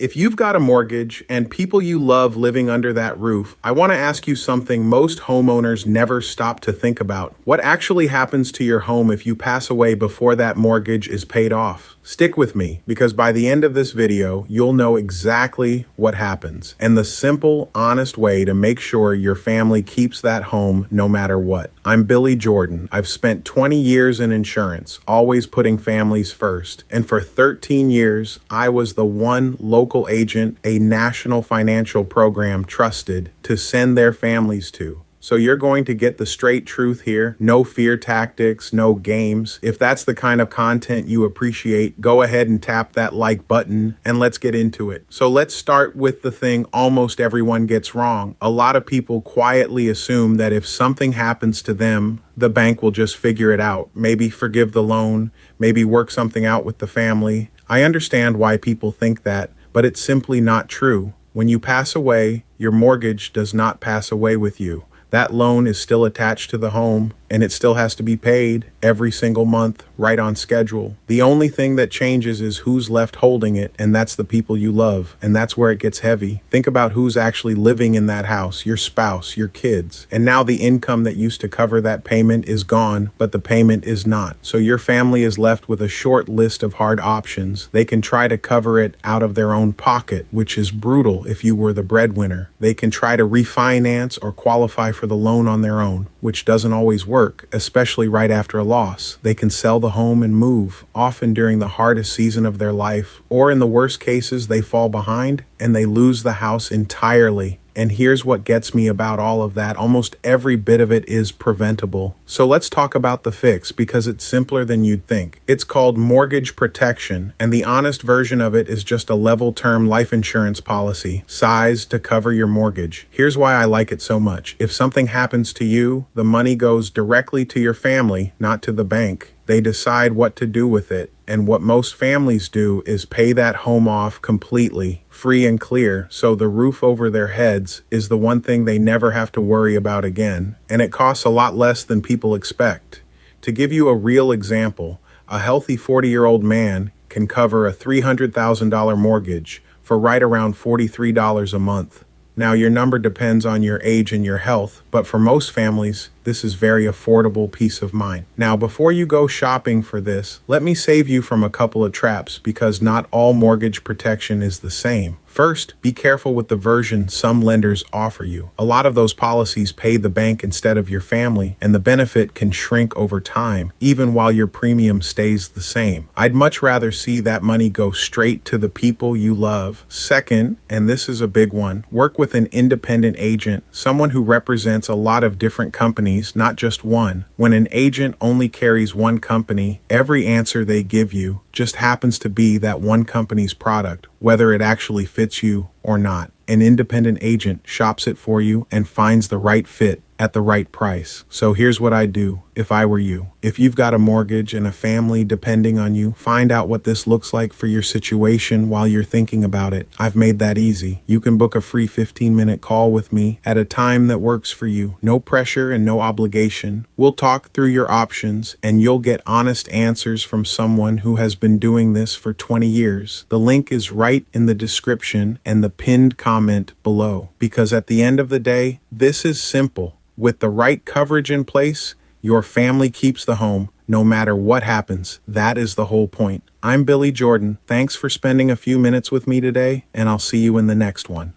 If you've got a mortgage and people you love living under that roof, I want to ask you something most homeowners never stop to think about. What actually happens to your home if you pass away before that mortgage is paid off? Stick with me, because by the end of this video, you'll know exactly what happens and the simple, honest way to make sure your family keeps that home no matter what. I'm Billy Jordan. I've spent 20 years in insurance, always putting families first. And for 13 years, I was the one local agent a national financial program trusted to send their families to. So you're going to get the straight truth here. No fear tactics, no games. If that's the kind of content you appreciate, go ahead and tap that like button and let's get into it. So let's start with the thing almost everyone gets wrong. A lot of people quietly assume that if something happens to them, the bank will just figure it out. Maybe forgive the loan, maybe work something out with the family. I understand why people think that, but it's simply not true. When you pass away, your mortgage does not pass away with you. That loan is still attached to the home, and it still has to be paid every single month, right on schedule. The only thing that changes is who's left holding it, and that's the people you love, and that's where it gets heavy. Think about who's actually living in that house: your spouse, your kids. And now the income that used to cover that payment is gone, but the payment is not. So your family is left with a short list of hard options. They can try to cover it out of their own pocket, which is brutal if you were the breadwinner. They can try to refinance or qualify for the loan on their own, which doesn't always work, especially right after a loss. They can sell the home and move, often during the hardest season of their life, or in the worst cases, they fall behind and they lose the house entirely. And here's what gets me about all of that: almost every bit of it is preventable. So let's talk about the fix, because it's simpler than you'd think. It's called mortgage protection, and the honest version of it is just a level term life insurance policy, sized to cover your mortgage. Here's why I like it so much. If something happens to you, the money goes directly to your family, not to the bank. They decide what to do with it. And what most families do is pay that home off completely, free and clear, so the roof over their heads is the one thing they never have to worry about again. And it costs a lot less than people expect. To give you a real example, a healthy 40-year-old man can cover a $300,000 mortgage for right around $43 a month. Now, your number depends on your age and your health, but for most families, this is very affordable peace of mind. Now, before you go shopping for this, let me save you from a couple of traps, because not all mortgage protection is the same. First, be careful with the version some lenders offer you. A lot of those policies pay the bank instead of your family, and the benefit can shrink over time, even while your premium stays the same. I'd much rather see that money go straight to the people you love. Second, and this is a big one, work with an independent agent, someone who represents a lot of different companies, not just one. When an agent only carries one company, every answer they give you just happens to be that one company's product, whether it actually fits you or not. An independent agent shops it for you and finds the right fit at the right price. So here's what I'd do if I were you. If you've got a mortgage and a family depending on you, find out what this looks like for your situation while you're thinking about it. I've made that easy. You can book a free 15-minute call with me at a time that works for you. No pressure and no obligation. We'll talk through your options, and you'll get honest answers from someone who has been doing this for 20 years. The link is right in the description and the pinned comment below, because at the end of the day, this is simple. With the right coverage in place, your family keeps the home no matter what happens. That is the whole point. I'm Billy Jordan. Thanks for spending a few minutes with me today, and I'll see you in the next one.